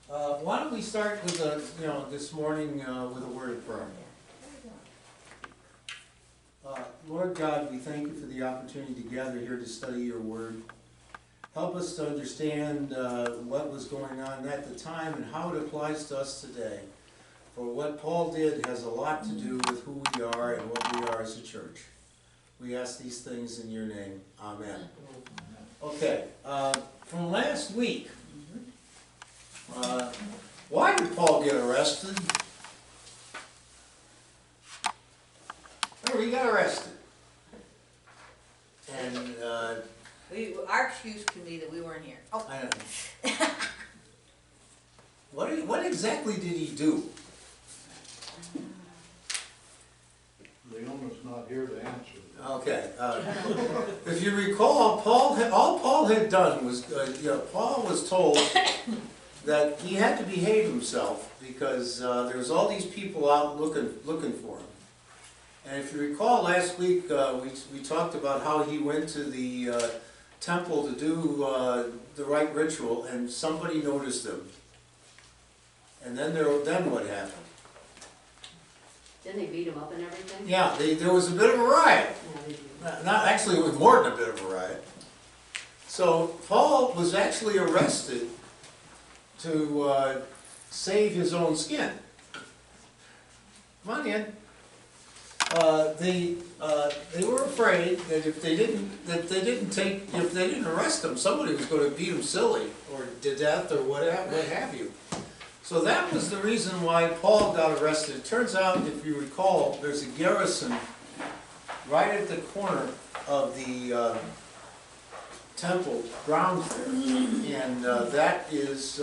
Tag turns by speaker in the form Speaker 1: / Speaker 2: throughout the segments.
Speaker 1: Why don't we start with this morning with a word of prayer. Lord God, we thank you for the opportunity to gather here to study your word. Help us to understand what was going on at the time and how it applies to us today. For what Paul did has a lot to do with who we are and what we are as a church. We ask these things in your name. Amen. Okay, from last week, why did Paul get arrested? Remember, he got arrested. And
Speaker 2: our excuse can be that we weren't here. Oh.
Speaker 1: I don't know. What exactly did he do?
Speaker 3: Leona's not here to answer.
Speaker 1: Okay. If you recall, all Paul had done was, Paul was told that he had to behave himself because there was all these people out looking for him. And if you recall, last week we talked about how he went to the temple to do the right ritual, and somebody noticed him. And then what happened?
Speaker 4: Didn't they beat him up and everything?
Speaker 1: Yeah, there was a bit of a riot. Not actually, it was more than a bit of a riot. So Paul was actually arrested to save his own skin. Come on in. They were afraid that if they didn't arrest him, somebody was going to beat him silly or to death or what have you. So that was the reason why Paul got arrested. It turns out, if you recall, there's a garrison right at the corner of the temple grounds there, and that is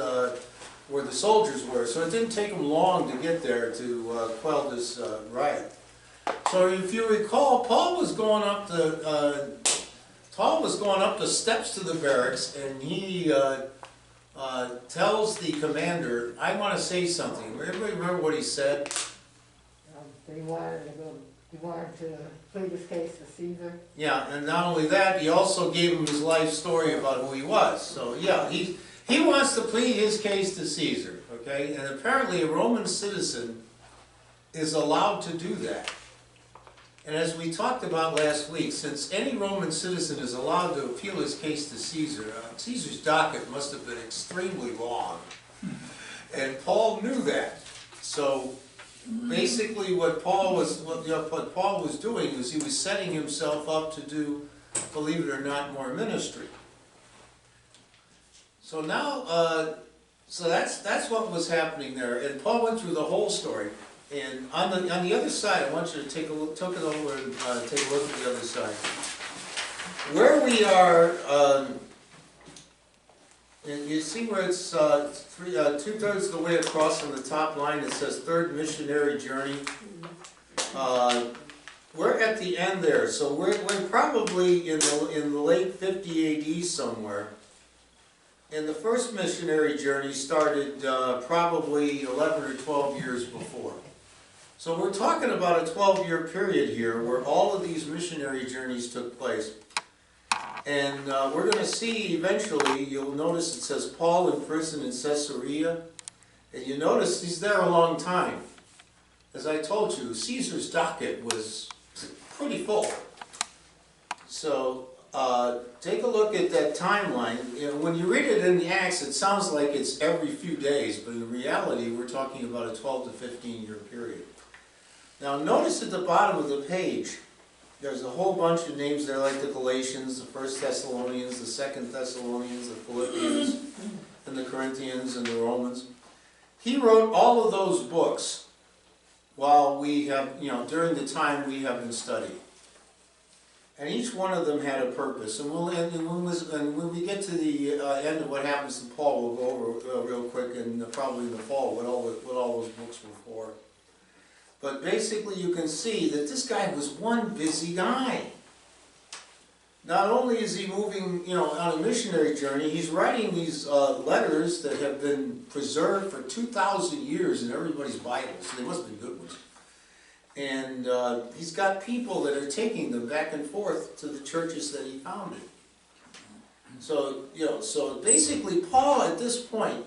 Speaker 1: where the soldiers were. So it didn't take them long to get there to quell this riot. So if you recall, Paul was going up the steps to the barracks, and he tells the commander, "I want to say something." Everybody remember what he said?
Speaker 5: He wanted to plead his case to Caesar.
Speaker 1: Yeah, and not only that, he also gave him his life story about who he was. So yeah, he wants to plead his case to Caesar, okay? And apparently a Roman citizen is allowed to do that. And as we talked about last week, since any Roman citizen is allowed to appeal his case to Caesar, Caesar's docket must have been extremely long. And Paul knew that. So basically what Paul was doing was he was setting himself up to do, believe it or not, more ministry. So now, so that's what was happening there. And Paul went through the whole story. And on the other side, I want you to take a look, take it over and take a look at the other side. Where we are, and you see where it's 2/3 of the way across on the top line. It says Third Missionary Journey. We're at the end there, so we're probably in the late 50 AD somewhere. And the first missionary journey started probably 11 or 12 years before. So we're talking about a 12-year period here where all of these missionary journeys took place. And we're going to see eventually, you'll notice it says Paul in prison in Caesarea. And you notice he's there a long time. As I told you, Caesar's docket was pretty full. So take a look at that timeline. You know, when you read it in the Acts, it sounds like it's every few days, but in reality, we're talking about a 12 to 15-year period. Now, notice at the bottom of the page, there's a whole bunch of names there, like the Galatians, the First Thessalonians, the Second Thessalonians, the Philippians, and the Corinthians, and the Romans. He wrote all of those books while we have, during the time we have been studying. And each one of them had a purpose. And when we get to the end of what happens to Paul, we'll go over real quick, and probably in the fall, what all those books were for. But basically you can see that this guy was one busy guy. Not only is he moving, on a missionary journey, he's writing these letters that have been preserved for 2,000 years in everybody's Bibles. They must have been good ones. And he's got people that are taking them back and forth to the churches that he founded. So, so basically Paul at this point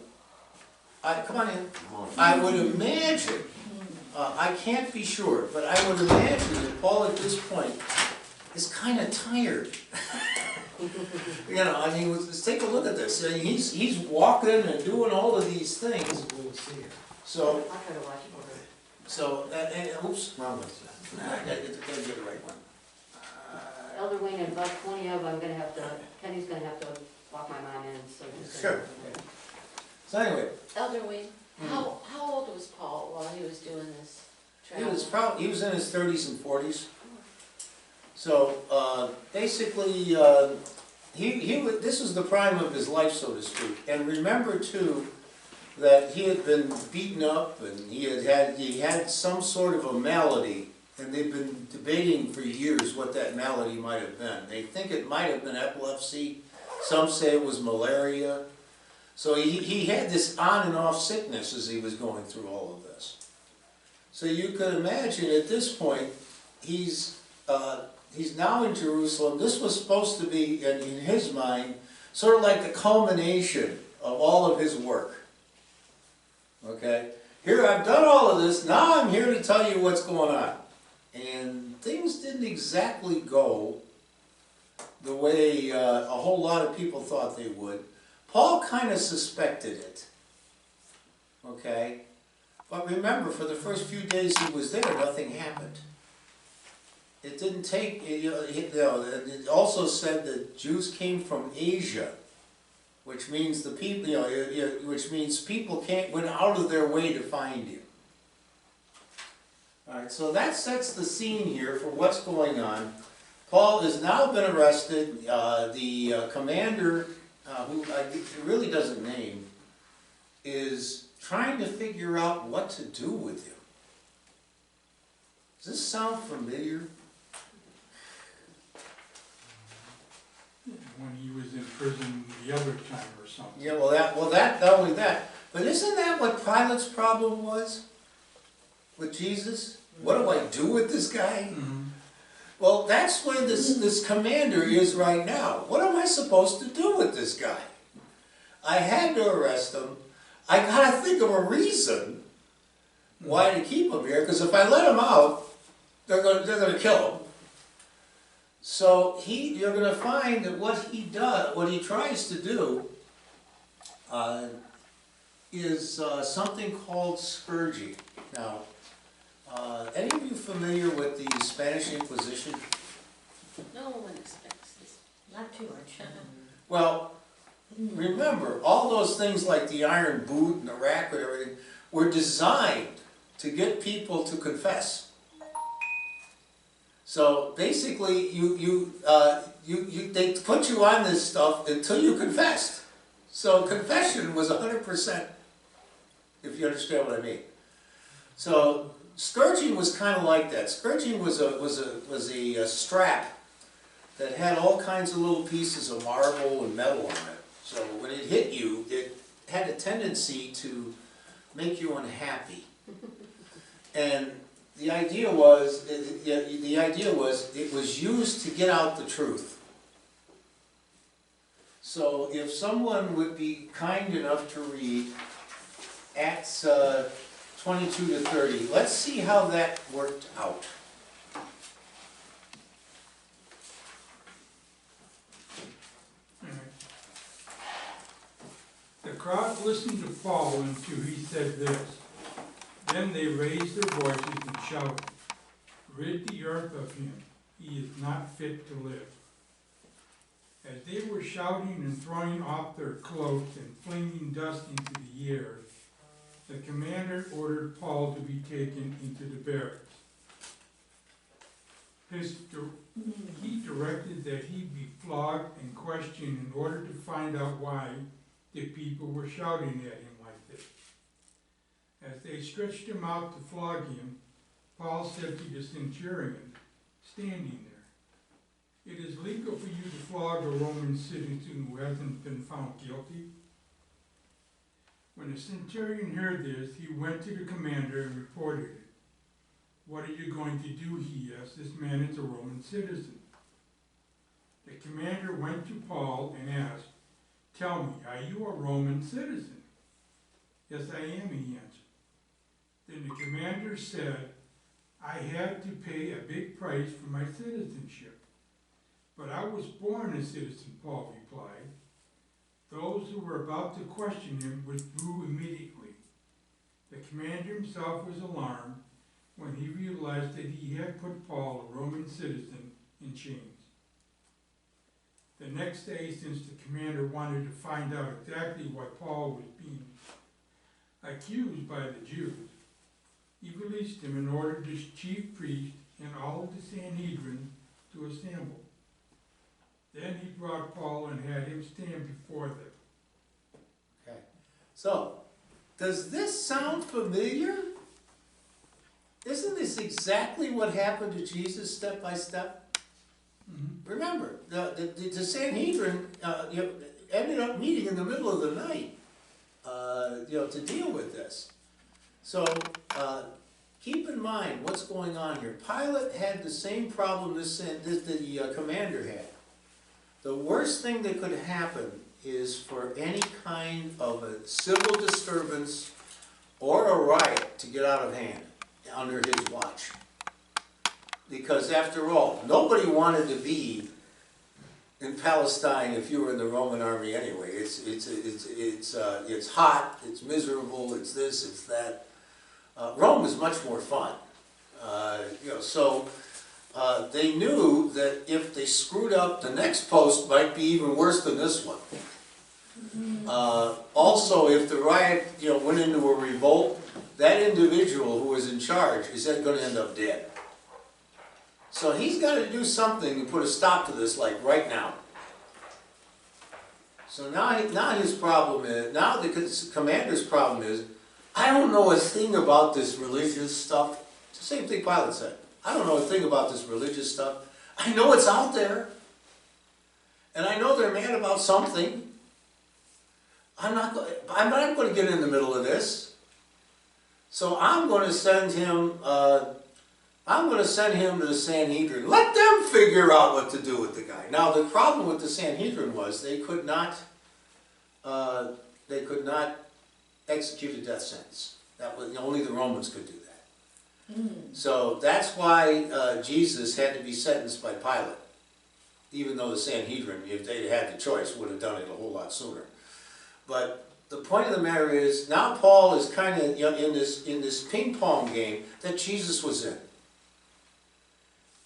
Speaker 1: come on in. I would imagine, I can't be sure, but I would imagine that Paul at this point is kind of tired. You know, I mean, let's take a look at this. I mean, he's walking and doing all of these things. So,
Speaker 5: I'll try to watch it for her.
Speaker 1: so, oops, wrong one. I gotta get the right one.
Speaker 5: Elder Wayne, in about 20 of, I'm gonna have to, Kenny's gonna have to walk my mom in, so just.
Speaker 1: Sure. So anyway,
Speaker 3: Elder Wayne, how old was Paul while he was doing this travel?
Speaker 1: he was in his 30s and 40s. So, basically, this was the prime of his life, so to speak. And remember too, that he had been beaten up and he had some sort of a malady, and they've been debating for years what that malady might have been. They think it might have been epilepsy, some say it was malaria. So he had this on and off sickness as he was going through all of this. So you could imagine at this point, he's now in Jerusalem. This was supposed to be, in his mind, sort of like the culmination of all of his work. Okay? Here, I've done all of this, now I'm here to tell you what's going on. And things didn't exactly go the way a whole lot of people thought they would. Paul kind of suspected it. Okay? But remember, for the first few days he was there, nothing happened. It didn't take, it also said that Jews came from Asia, which means the people, which means people went out of their way to find you. All right, so that sets the scene here for what's going on. Paul has now been arrested. The commander, who really doesn't name, is trying to figure out what to do with him. Does this sound familiar?
Speaker 4: When he was in prison the other time or something.
Speaker 1: Yeah, not only that, but isn't that what Pilate's problem was with Jesus? What do I do with this guy?
Speaker 4: Mm-hmm.
Speaker 1: Well, that's where this commander is right now. What am I supposed to do with this guy? I had to arrest him. I gotta think of a reason why to keep him here, because if I let him out, they're gonna kill him. So you're gonna find that what he tries to do, is something called scourging. Now, any of you familiar with the Spanish Inquisition?
Speaker 3: No one expects this.
Speaker 2: Not too much.
Speaker 1: Well, remember, all those things like the iron boot and the rack and everything were designed to get people to confess. So basically, they put you on this stuff until you confessed. So confession was 100%, if you understand what I mean. So scourging was kind of like that. Scourging was a strap that had all kinds of little pieces of marble and metal on it. So when it hit you, it had a tendency to make you unhappy. And the idea was it was used to get out the truth. So if someone would be kind enough to read Acts 22 to 30, let's see how that worked out.
Speaker 4: The crowd listened to Paul until he said this. Then they raised their voices and shouted, "Rid the earth of him, he is not fit to live." As they were shouting and throwing off their cloaks and flinging dust into the air, the commander ordered Paul to be taken into the barracks. He directed that he be flogged and questioned in order to find out why the people were shouting at him like this. As they stretched him out to flog him, Paul said to the centurion standing there, "It is legal for you to flog a Roman citizen who hasn't been found guilty." When the centurion heard this, he went to the commander and reported it. "What are you going to do?" he asked. "This man is a Roman citizen." The commander went to Paul and asked, "Tell me, are you a Roman citizen?" Yes, I am, he answered. Then the commander said, I had to pay a big price for my citizenship. But I was born a citizen, Paul replied. Those who were about to question him withdrew immediately. The commander himself was alarmed when he realized that he had put Paul, a Roman citizen, in chains. The next day, since the commander wanted to find out exactly why Paul was being accused by the Jews, he released him and ordered his chief priest and all of the Sanhedrin to assemble. Then he brought Paul and had him stand before them.
Speaker 1: Okay. So, does this sound familiar? Isn't this exactly what happened to Jesus step by step? Remember, the Sanhedrin ended up meeting in the middle of the night to deal with this. So keep in mind what's going on here. Pilate had the same problem the commander had. The worst thing that could happen is for any kind of a civil disturbance or a riot to get out of hand under his watch. Because after all, nobody wanted to be in Palestine if you were in the Roman army anyway. It's hot, it's miserable, it's this, it's that. Rome is much more fun. So they knew that if they screwed up, the next post might be even worse than this one. Also, if the riot went into a revolt, that individual who was in charge is then going to end up dead. So he's got to do something to put a stop to this, like right now. So now his problem is, now the commander's problem is, I don't know a thing about this religious stuff. It's the same thing Pilate said. I don't know a thing about this religious stuff. I know it's out there. And I know they're mad about something. I'm not going to get in the middle of this. So I'm going to send him to the Sanhedrin. Let them figure out what to do with the guy. Now the problem with the Sanhedrin was they could not execute a death sentence. That was only the Romans could do that. So that's why Jesus had to be sentenced by Pilate, even though the Sanhedrin, if they'd had the choice, would have done it a whole lot sooner. But the point of the matter is, now Paul is kind of in this ping pong game that Jesus was in.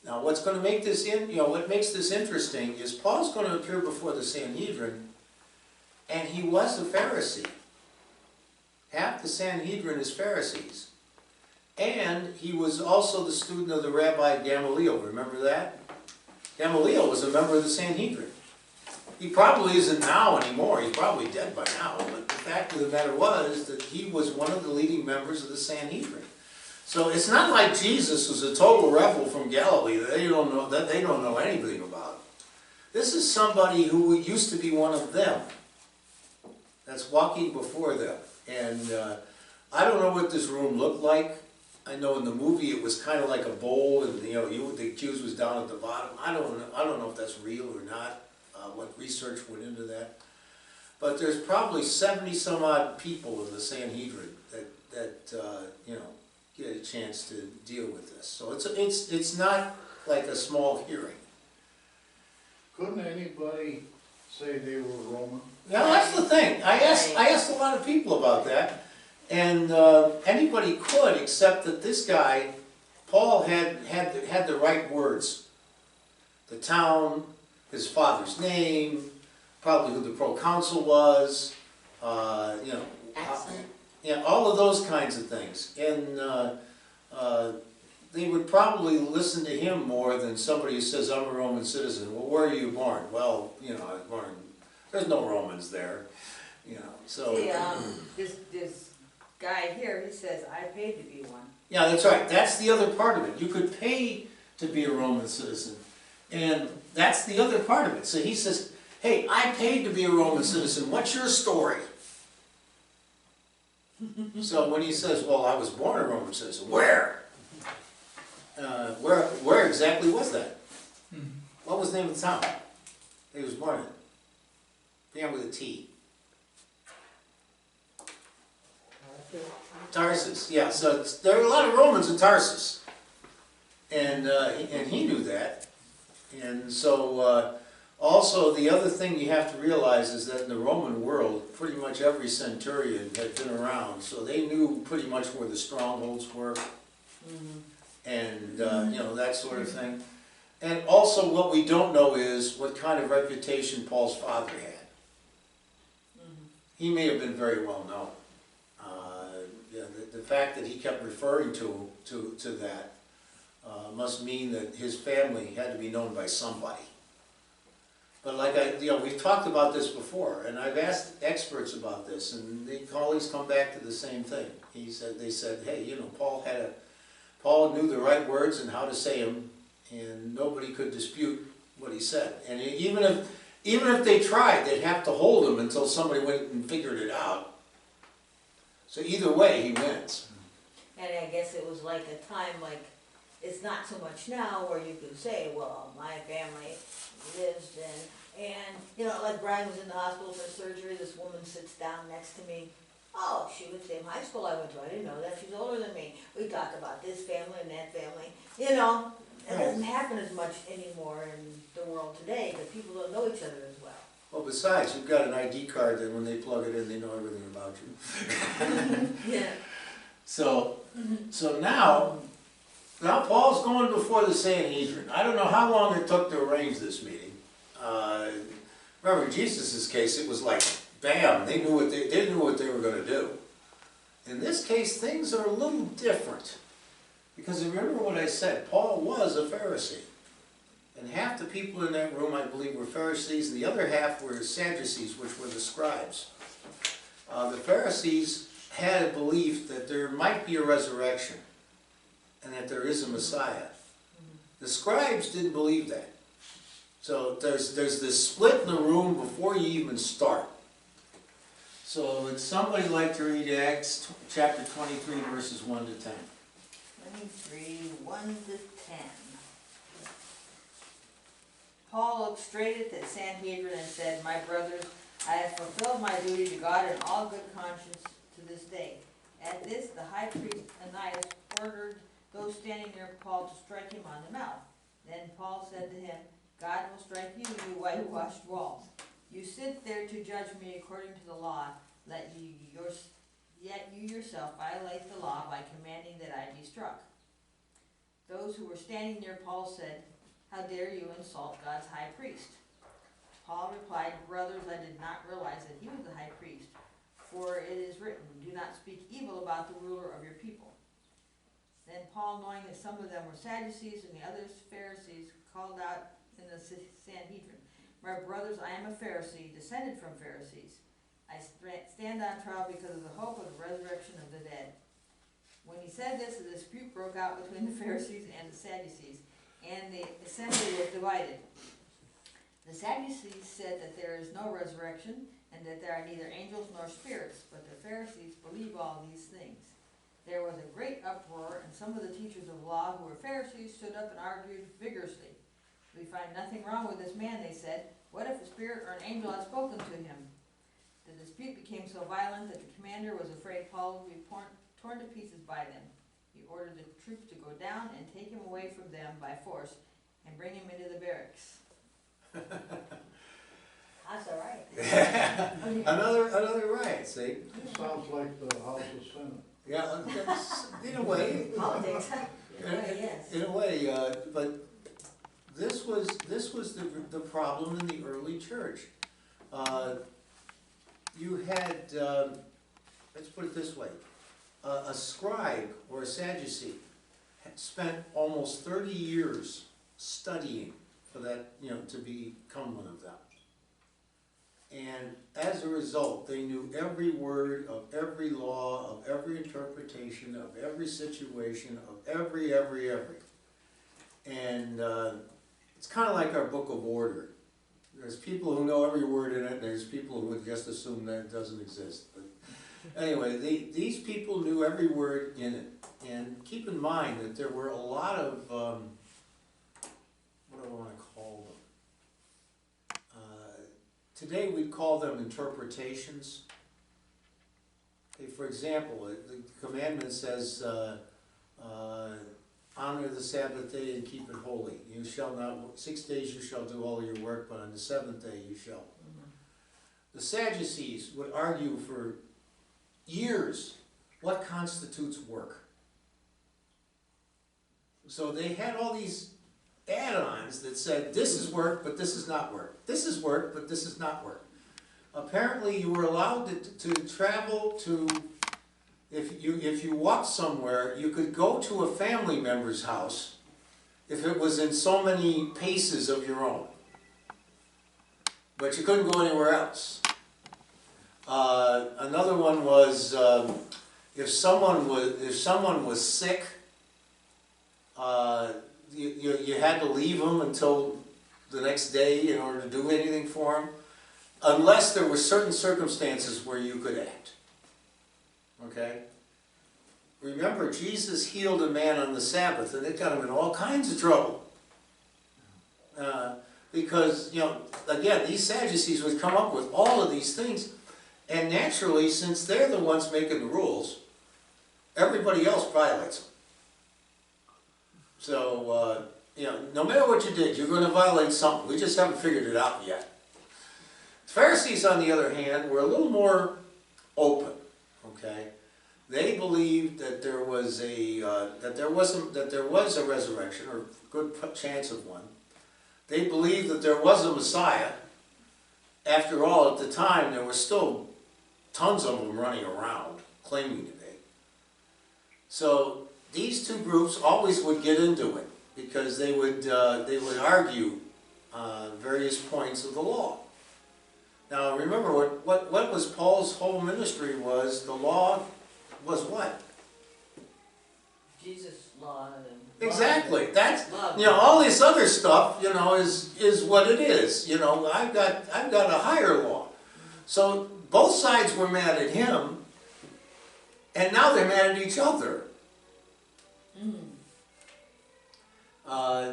Speaker 1: Now, what's going to make this what makes this interesting is Paul's going to appear before the Sanhedrin, and he was a Pharisee. Half the Sanhedrin is Pharisees. And he was also the student of the Rabbi Gamaliel. Remember that? Gamaliel was a member of the Sanhedrin. He probably isn't now anymore. He's probably dead by now. But the fact of the matter was that he was one of the leading members of the Sanhedrin. So it's not like Jesus was a total rebel from Galilee that they don't know anything about. This is somebody who used to be one of them that's walking before them. And I don't know what this room looked like. I know in the movie it was kind of like a bowl, and the accused was down at the bottom. I don't know if that's real or not. What research went into that? But there's probably 70 some odd people in the Sanhedrin that get a chance to deal with this. So it's not like a small hearing.
Speaker 6: Couldn't anybody say they were Roman?
Speaker 1: Now that's the thing. I asked a lot of people about that, and anybody could, except that this guy, Paul, had the right words. The town, his father's name, probably who the proconsul was,
Speaker 3: Accent.
Speaker 1: Yeah, all of those kinds of things. And they would probably listen to him more than somebody who says, I'm a Roman citizen. Well, where are you born? Well, I was born in, there's no Romans there. So.
Speaker 2: See, this guy here, he says, I paid to be one.
Speaker 1: Yeah, that's right. That's the other part of it. You could pay to be a Roman citizen. And that's the other part of it. So he says, hey, I paid to be a Roman citizen. What's your story? So when he says, well, I was born a Roman citizen, where? Where exactly was that? What was the name of the town he was born in? Began with a T. Tarsus, yeah, so there were a lot of Romans in Tarsus. And he knew that. And so, also, the other thing you have to realize is that in the Roman world, pretty much every centurion had been around, so they knew pretty much where the strongholds were, and, that sort of thing. And also, what we don't know is what kind of reputation Paul's father had. He may have been very well known. The fact that he kept referring to that must mean that his family had to be known by somebody. But like we've talked about this before, and I've asked experts about this, and they always come back to the same thing. They said, hey, Paul knew the right words and how to say them, and nobody could dispute what he said. And even if they tried, they'd have to hold him until somebody went and figured it out. So either way, he wins.
Speaker 2: And I guess it was like a time like, it's not so much now where you could say, well, my family lives in, and, like Brian was in the hospital for surgery, this woman sits down next to me. Oh, she went to the same high school I went to, I didn't know that, she's older than me. We talk about this family and that family, it doesn't happen as much anymore in the world today, because people don't know each other as well.
Speaker 1: Well, besides, you've got an ID card that when they plug it in, they know everything about you.
Speaker 2: Yeah.
Speaker 1: So now Paul's going before the Sanhedrin. I don't know how long it took to arrange this meeting. Remember, in Jesus' case, it was like, bam, they knew what they were going to do. In this case, things are a little different. Because remember what I said, Paul was a Pharisee. And half the people in that room, I believe, were Pharisees, and the other half were Sadducees, which were the scribes. The Pharisees had a belief that there might be a resurrection, and that there is a Messiah. The scribes didn't believe that. So there's this split in the room before you even start. So would somebody like to read Acts chapter 23, verses 1 to 10?
Speaker 2: 23, 1 to 10. Paul looked straight at the Sanhedrin and said, my brothers, I have fulfilled my duty to God in all good conscience to this day. At this, the high priest Ananias ordered those standing near Paul to strike him on the mouth. Then Paul said to him, God will strike you, you whitewashed walls. You sit there to judge me according to the law, yet you yourself violate the law by commanding that I be struck. Those who were standing near Paul said, how dare you insult God's high priest? Paul replied, brothers, I did not realize that he was the high priest, for it is written, do not speak evil about the ruler of your people. Then Paul, knowing that some of them were Sadducees and the others Pharisees, called out in the Sanhedrin, my brothers, I am a Pharisee, descended from Pharisees. I stand on trial because of the hope of the resurrection of the dead. When he said this, a dispute broke out between the Pharisees and the Sadducees, and the assembly was divided. The Sadducees said that there is no resurrection, and that there are neither angels nor spirits, but the Pharisees believe all these things. There was a great uproar, and some of the teachers of law who were Pharisees stood up and argued vigorously. We find nothing wrong with this man, they said. What if a spirit or an angel had spoken to him? The dispute became so violent that the commander was afraid Paul would be torn to pieces by them. He ordered the troops to go down and take him away from them by force and bring him into the barracks. That's all right.
Speaker 1: Another riot, see?
Speaker 6: It sounds like the House of Senate.
Speaker 1: Yeah, in a way.
Speaker 2: Politics. Yes.
Speaker 1: In a way, but this was the problem in the early church. You had, let's put it this way, a scribe or a Sadducee had spent almost 30 years studying for that, to become one of them. And as a result, they knew every word of every law, of every interpretation, of every situation, of every. And it's kind of like our book of order. There's people who know every word in it, and there's people who would just assume that it doesn't exist. But anyway, these people knew every word in it. And keep in mind that there were a lot of, what do I want to call them? Today we'd call them interpretations. Okay, for example, the commandment says, honor the Sabbath day and keep it holy. You shall not, 6 days you shall do all your work, but on the seventh day you shall. The Sadducees would argue for years what constitutes work. So they had all these add-ons that said, this is work, but this is not work. This is work, but this is not work. Apparently you were allowed to travel to, if you walked somewhere, you could go to a family member's house if it was in so many paces of your own. But you couldn't go anywhere else. Another one was, if someone was sick, you had to leave them until the next day in order to do anything for them, unless there were certain circumstances where you could act. Okay? Remember, Jesus healed a man on the Sabbath, and it got him in all kinds of trouble. Because, again, these Sadducees would come up with all of these things, and naturally, since they're the ones making the rules, everybody else violates them. So, no matter what you did, you're going to violate something. We just haven't figured it out yet. Pharisees, on the other hand, were a little more open. Okay, they believed that there was a resurrection, or a good chance of one. They believed that there was a Messiah. After all, at the time, there were still tons of them running around claiming to be. So these two groups always would get into it because they would argue various points of the law. Now remember, what was Paul's whole ministry was, the law was what?
Speaker 2: Jesus' law and.
Speaker 1: Exactly. That's,
Speaker 2: Love.
Speaker 1: all this other stuff, is what it is. I've got a higher law. So both sides were mad at him, and now they're mad at each other.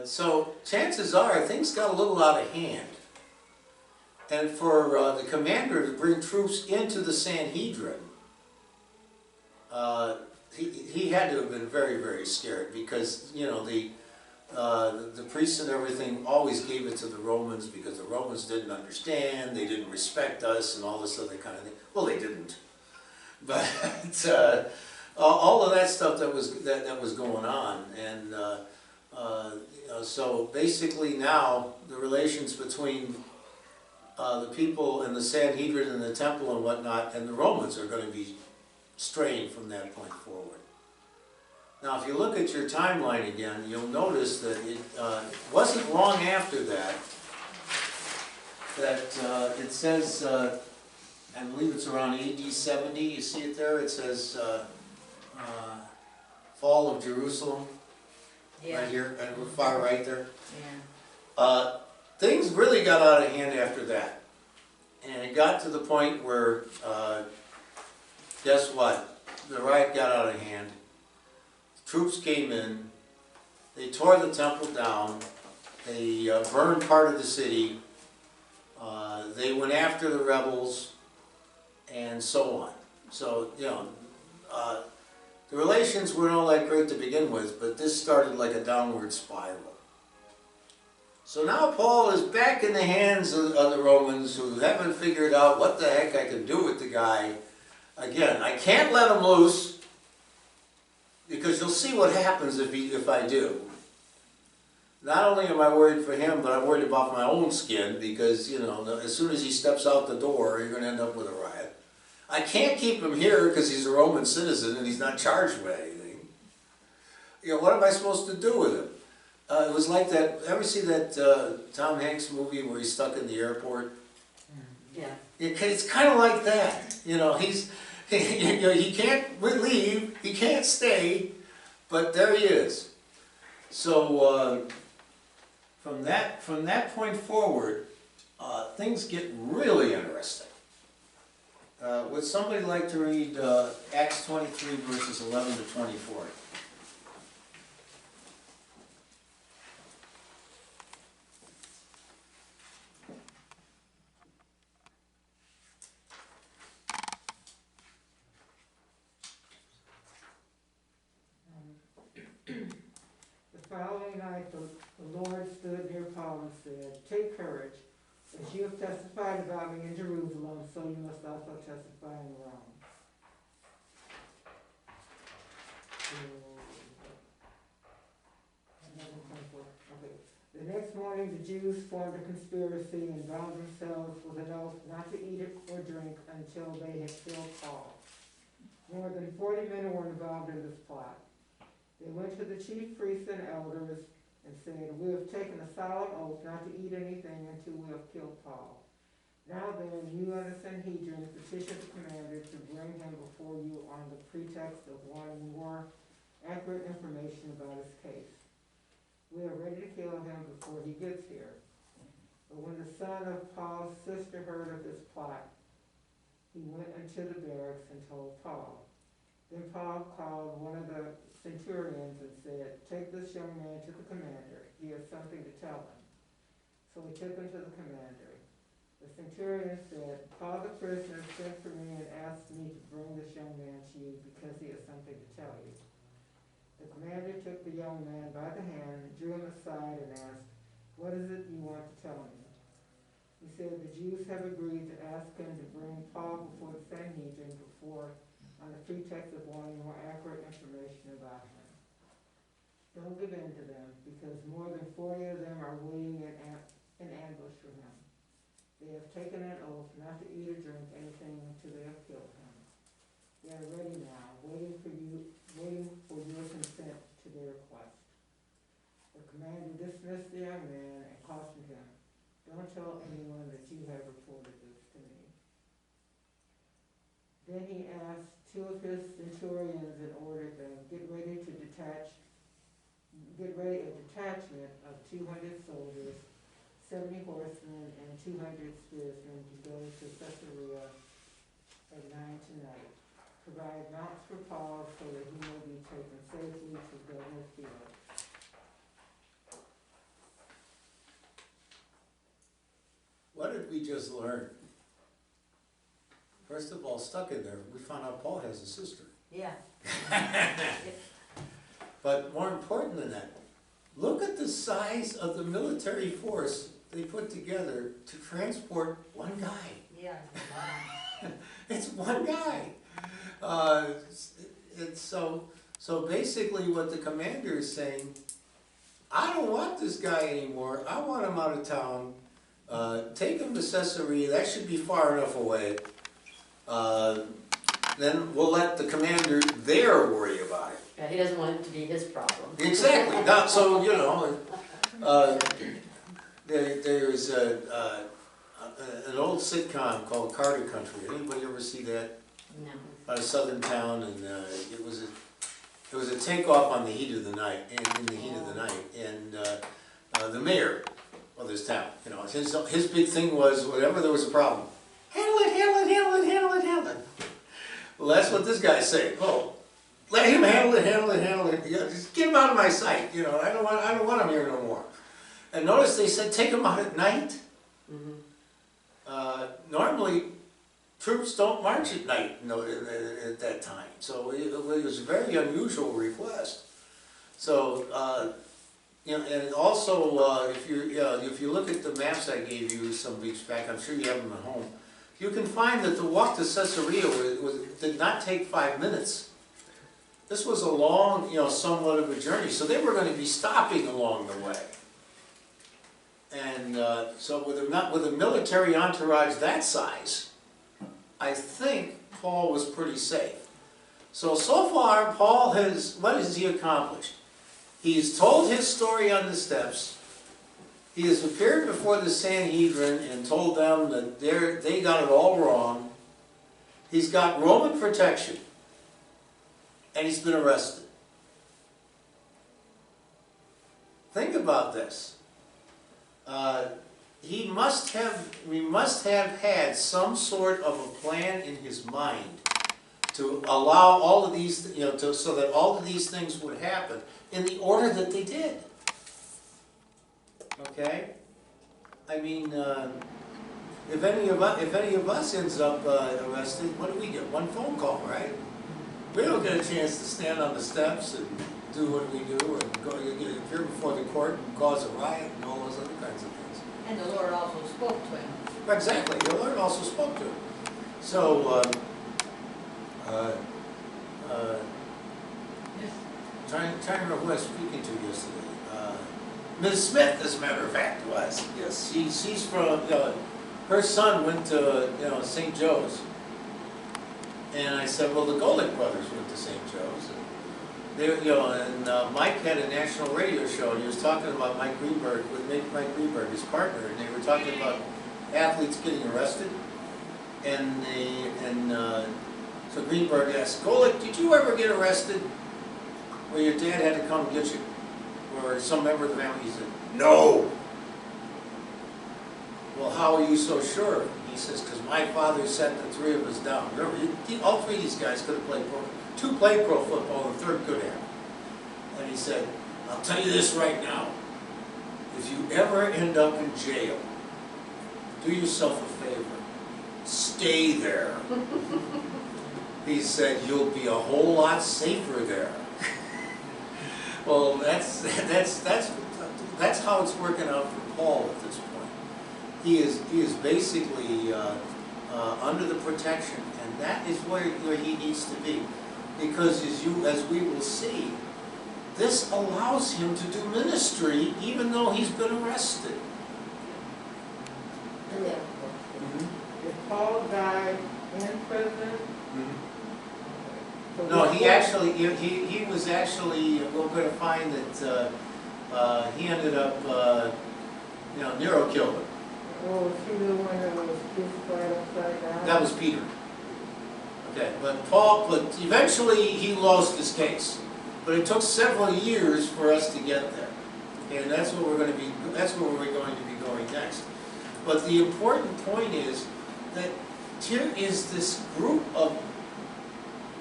Speaker 1: So chances are things got a little out of hand. And for the commander to bring troops into the Sanhedrin, he had to have been very, very scared because, the priests and everything always gave it to the Romans because the Romans didn't understand, they didn't respect us and all this other kind of thing. Well, they didn't. But all of that stuff that was going on, and so basically now the relations between the people and the Sanhedrin and the temple and whatnot and the Romans are going to be strained from that point forward. Now, if you look at your timeline again, you'll notice that it wasn't long after that it says, I believe it's around AD 70, you see it there? It says fall of Jerusalem, right here, and far right there.
Speaker 2: Yeah.
Speaker 1: Things really got out of hand after that. And it got to the point where, guess what? The riot got out of hand. Troops came in, they tore the temple down, they burned part of the city, they went after the rebels, and so on. So, the relations weren't all that great to begin with, but this started like a downward spiral. So now Paul is back in the hands of the Romans, who haven't figured out what the heck I can do with the guy. Again, I can't let him loose, because you'll see what happens if I do. Not only am I worried for him, but I'm worried about my own skin, because, as soon as he steps out the door, you're going to end up with a riot. I can't keep him here because he's a Roman citizen and he's not charged with anything. What am I supposed to do with him? It was like that, ever see that Tom Hanks movie where he's stuck in the airport?
Speaker 5: Yeah.
Speaker 1: It's kind of like that. He can't leave, he can't stay, but there he is. So from that point forward, things get really interesting. Would somebody like to read Acts 23 verses 11 to 24?
Speaker 7: following night, the Lord stood near Paul and said, "Take courage, as you have testified about me in Jerusalem, so you must also testify in Rome." Okay. The next morning, the Jews formed a conspiracy and bound themselves with an oath not to eat or drink until they had killed Paul. More than 40 men were involved in this plot. They went to the chief priests and elders and said, "We have taken a solemn oath not to eat anything until we have killed Paul. Now then, you and the Sanhedrin petitioned the commander to bring him before you on the pretext of wanting more accurate information about his case. We are ready to kill him before he gets here." But when the son of Paul's sister heard of this plot, he went into the barracks and told Paul. Then Paul called one of the centurions and said, "Take this young man to the commander. He has something to tell him." So he took him to the commander. The centurion said, "Paul the prisoner sent for me and asked me to bring this young man to you because he has something to tell you." The commander took the young man by the hand, drew him aside, and asked, "What is it you want to tell me?" He said, "The Jews have agreed to ask him to bring Paul before the Sanhedrin on the pretext of wanting more accurate information about him. Don't give in to them, because more than 40 of them are waiting in ambush for him. They have taken an oath not to eat or drink anything until they have killed him. They are ready now, waiting for your consent to their request." The commander dismissed the young man and cautioned him, "Don't tell anyone that you have reported this to me." Then he asked 2 of his centurions and ordered them, get ready a detachment of 200 soldiers, 70 horsemen, and 200 spearsmen to go to Caesarea at 9 tonight. Provide mounts for Paul so that he may be taken safely to Governor Felix.
Speaker 1: What did we just learn? First of all, stuck in there, we found out Paul has a sister.
Speaker 2: Yeah.
Speaker 1: But more important than that, look at the size of the military force they put together to transport one guy.
Speaker 2: Yeah.
Speaker 1: It's one guy. It's so basically what the commander is saying, I don't want this guy anymore. I want him out of town. Take him to Caesarea. That should be far enough away. Then we'll let the commander there worry about it.
Speaker 3: Yeah, he doesn't want it to be his problem.
Speaker 1: Exactly. Not so, you know. There's an old sitcom called Carter Country. Anybody ever see that?
Speaker 3: No.
Speaker 1: About a southern town, and it was a takeoff on the heat of the night, in the heat of the night, and the mayor of this town, you know, his big thing was whenever there was a problem, handle it, handle it, handle it, handle it, handle it. Well, that's what this guy's saying. Oh, let him handle it, handle it, handle it. Yeah, just get him out of my sight. You know, I don't want him here no more. And notice they said take him out at night.
Speaker 3: Mm-hmm.
Speaker 1: Normally, troops don't march at night, you know, at that time. So it was a very unusual request. So, you know, and also if you look at the maps I gave you some weeks back, I'm sure you have them at home. You can find that the walk to Caesarea did not take 5 minutes. This was a long, you know, somewhat of a journey. So they were going to be stopping along the way. And so with a military entourage that size, I think Paul was pretty safe. So far, Paul what has he accomplished? He's told his story on the steps. He has appeared before the Sanhedrin and told them that they got it all wrong. He's got Roman protection. And he's been arrested. Think about this. He must have had some sort of a plan in his mind to allow all of these, you know, so that all of these things would happen in the order that they did. Okay? I mean, if any of us ends up arrested, what do we get? One phone call, right? We don't get a chance to stand on the steps and do what we do and go, you appear before the court and cause a riot and all those other kinds of things.
Speaker 2: And the Lord also spoke to him.
Speaker 1: Exactly, the Lord also spoke to him. So, trying to remember who I was speaking to yesterday. Ms. Smith, as a matter of fact, was. Yes, she's from, her son went to, St. Joe's. And I said, well, the Golick brothers went to St. Joe's. And Mike had a national radio show, and he was talking about Mike Greenberg, Mike Greenberg, his partner, and they were talking about athletes getting arrested. And so Greenberg asked, Golick, did you ever get arrested where your dad had to come and get you? Or some member of the family? He said, no. Well, how are you so sure? He says, because my father set the three of us down. Remember, all three of these guys could have played pro. Two played pro football, the third could have. And he said, I'll tell you this right now. If you ever end up in jail, do yourself a favor. Stay there. He said, you'll be a whole lot safer there. Well, that's how it's working out for Paul at this point. He is basically under the protection, and that is where he needs to be, because as we will see, this allows him to do ministry even though he's been arrested.
Speaker 3: Yeah.
Speaker 7: Did Paul die in prison? So
Speaker 1: No,
Speaker 7: what-
Speaker 1: he actually, he was actually, we're going to find that he ended up, Nero killed him.
Speaker 7: Oh, was he the one that was crucified upside down?
Speaker 1: That was Peter. Okay, but eventually he lost his case. But it took several years for us to get there. Okay, and that's where we're going to be going next. But the important point is that here is this group of,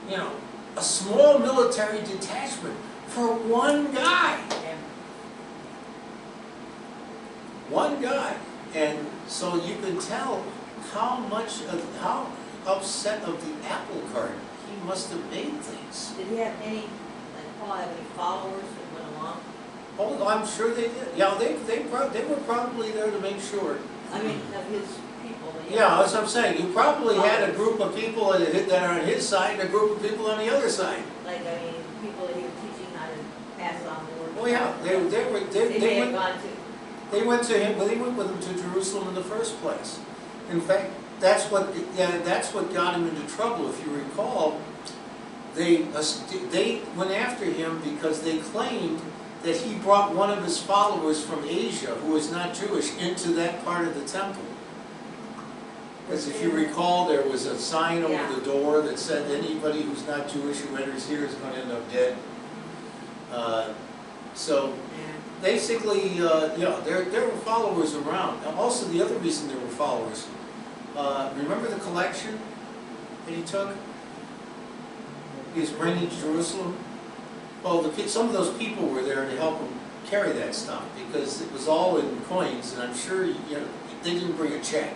Speaker 1: a small military detachment for one guy. One guy. And so you can tell how upset of the apple cart he must have made things.
Speaker 2: Did he have any, like Paul have any followers that went along?
Speaker 1: Oh, I'm sure they did. Yeah, they were probably there to make sure.
Speaker 2: I mean, of his people.
Speaker 1: Yeah, that's what I'm saying. You probably had a group of people that are on his side and a group of people on the other side.
Speaker 2: Like, I mean, people that he was teaching how to pass on the word.
Speaker 1: Oh yeah, they
Speaker 2: They may have gone to.
Speaker 1: They went to him, well, they went with him to Jerusalem in the first place. In fact, that's what got him into trouble. If you recall, they went after him because they claimed that he brought one of his followers from Asia, who was not Jewish, into that part of the temple. Because if you recall, there was a sign over the door that said anybody who's not Jewish who enters here is going to end up dead. So basically, there were followers around. And also, the other reason there were followers, remember the collection that he took? He was bringing to Jerusalem. Well, some of those people were there to help him carry that stuff because it was all in coins, and I'm sure they didn't bring a check.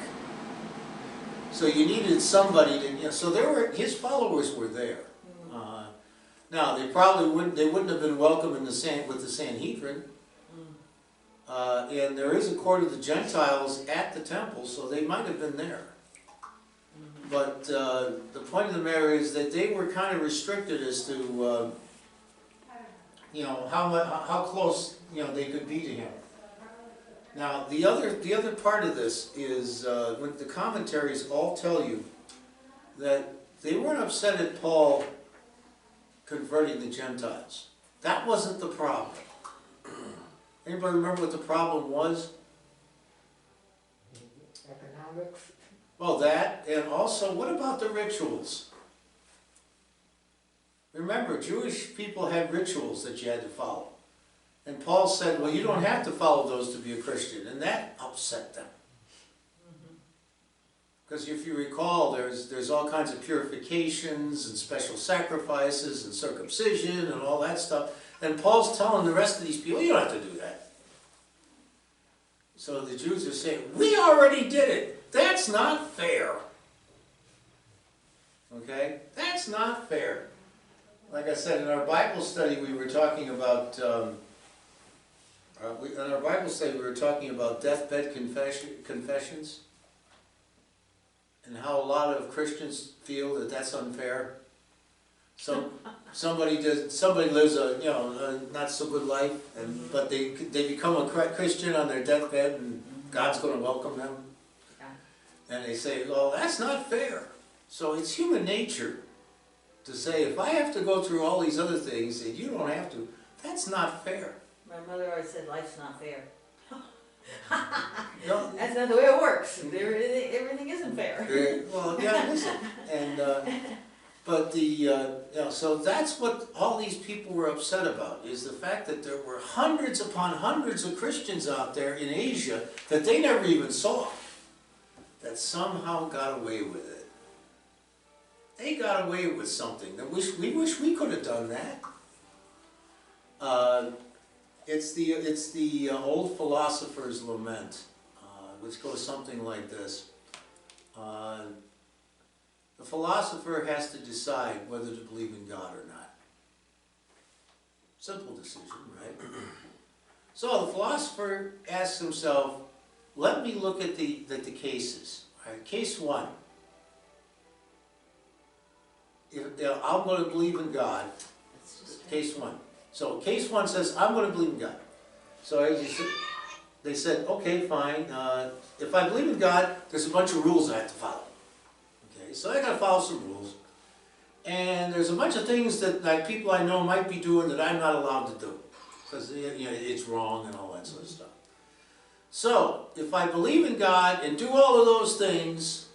Speaker 1: So you needed somebody to. So his followers were there. Now they wouldn't have been welcome with the Sanhedrin. And there is a court of the Gentiles at the temple, so they might have been there. But the point of the matter is that they were kind of restricted as to how close they could be to him. Now the other part of this is when the commentaries all tell you that they weren't upset at Paul converting the Gentiles. That wasn't the problem. Anybody remember what the problem was?
Speaker 7: Economics.
Speaker 1: Well, that, and also, what about the rituals? Remember, Jewish people had rituals that you had to follow. And Paul said, well, you don't have to follow those to be a Christian, and that upset them. Because if you recall, there's all kinds of purifications and special sacrifices and circumcision and all that stuff. And Paul's telling the rest of these people, you don't have to do that. So the Jews are saying, we already did it. That's not fair. Okay? That's not fair. Like I said, in our Bible study, we were talking about, deathbed confessions, and how a lot of Christians feel that that's unfair. So, somebody lives a not so good life, but they become a Christian on their deathbed, and God's going to welcome them. And they say, well, that's not fair. So it's human nature to say, if I have to go through all these other things and you don't have to, that's not fair.
Speaker 2: My mother always said, life's not fair.
Speaker 1: No,
Speaker 2: That's not the way it works. Everything isn't fair.
Speaker 1: well, yeah, it isn't. And, but so that's what all these people were upset about, is the fact that there were hundreds upon hundreds of Christians out there in Asia that they never even saw, that somehow got away with it. They got away with something that we wish we could have done that. It's the old philosopher's lament, which goes something like this. The philosopher has to decide whether to believe in God or not. Simple decision, right? So the philosopher asks himself, let me look at the cases. All right, case one. I'm going to believe in God. Case one. So case one says, I'm going to believe in God. So they said, okay, fine. If I believe in God, there's a bunch of rules I have to follow. Okay, so I got to follow some rules. And there's a bunch of things that people I know might be doing that I'm not allowed to do, because it's wrong and all that sort of stuff. So if I believe in God and do all of those things,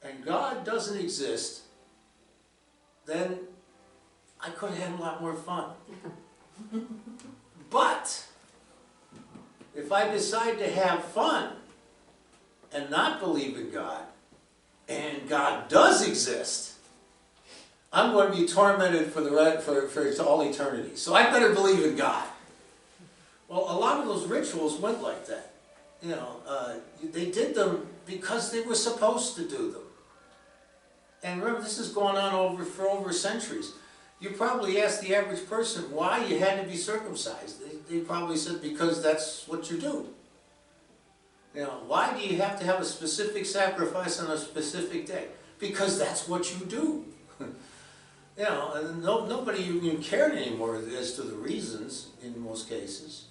Speaker 1: and God doesn't exist, then I could have had a lot more fun. But if I decide to have fun and not believe in God, and God does exist, I'm going to be tormented for all eternity. So I better believe in God. Well, a lot of those rituals went like that. They did them because they were supposed to do them. And remember, this has gone on for over centuries. You probably asked the average person why you had to be circumcised. They probably said, because that's what you do. Why do you have to have a specific sacrifice on a specific day? Because that's what you do. And nobody even cared anymore as to the reasons in most cases.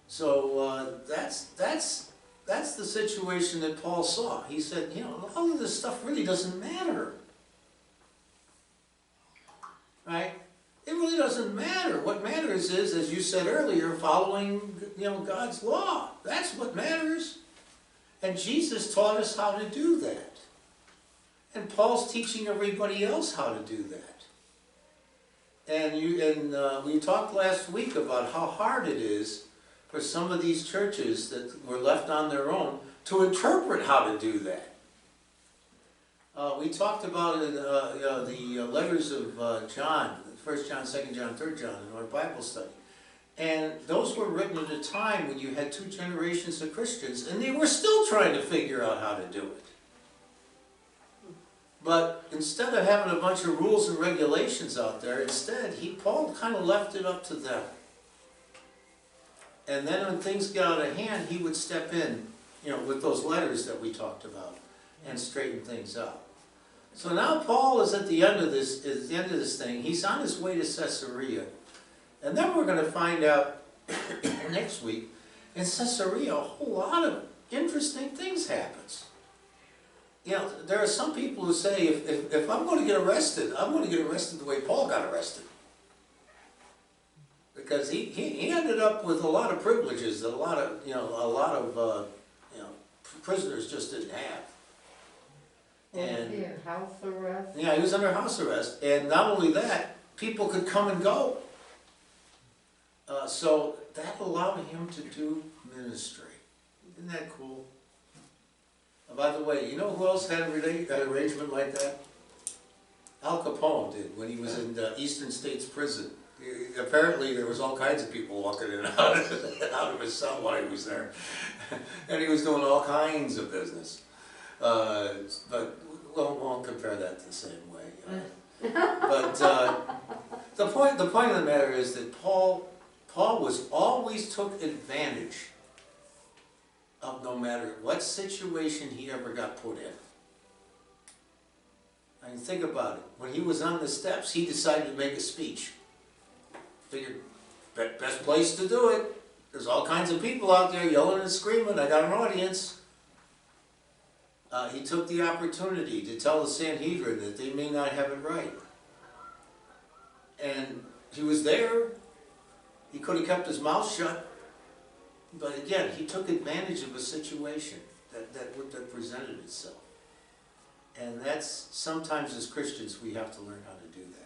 Speaker 1: So that's the situation that Paul saw. He said, all of this stuff really doesn't matter. Right? It really doesn't matter. What matters is, as you said earlier, following God's law. That's what matters. And Jesus taught us how to do that. And Paul's teaching everybody else how to do that. And we talked last week about how hard it is for some of these churches that were left on their own to interpret how to do that. We talked about the letters of John, 1 John, 2 John, 3 John in our Bible study. And those were written at a time when you had 2 generations of Christians, and they were still trying to figure out how to do it. But instead of having a bunch of rules and regulations out there, Paul kind of left it up to them. And then when things get out of hand, he would step in, with those letters that we talked about, and straighten things out. So now Paul is at the end of this thing. He's on his way to Caesarea. And then we're going to find out next week, in Caesarea, a whole lot of interesting things happens. There are some people who say, if I'm going to get arrested, I'm going to get arrested the way Paul got arrested. Because he ended up with a lot of privileges that a lot of prisoners just didn't have. And
Speaker 7: he had house arrest.
Speaker 1: Yeah, he was under house arrest, and not only that, people could come and go. So that allowed him to do ministry. Isn't that cool? By the way, you know who else had an arrangement like that? Al Capone did when he was in the Eastern States Prison. Apparently there was all kinds of people walking in and out of his cell while he was there. And he was doing all kinds of business. But we won't compare that the same way. But, the point of the matter is that Paul was always took advantage of no matter what situation he ever got put in. I mean, think about it. When he was on the steps, he decided to make a speech. Figured, best place to do it. There's all kinds of people out there yelling and screaming. I got an audience. He took the opportunity to tell the Sanhedrin that they may not have it right. And he was there. He could have kept his mouth shut. But again, he took advantage of a situation that presented itself. And that's, sometimes as Christians, we have to learn how to do that.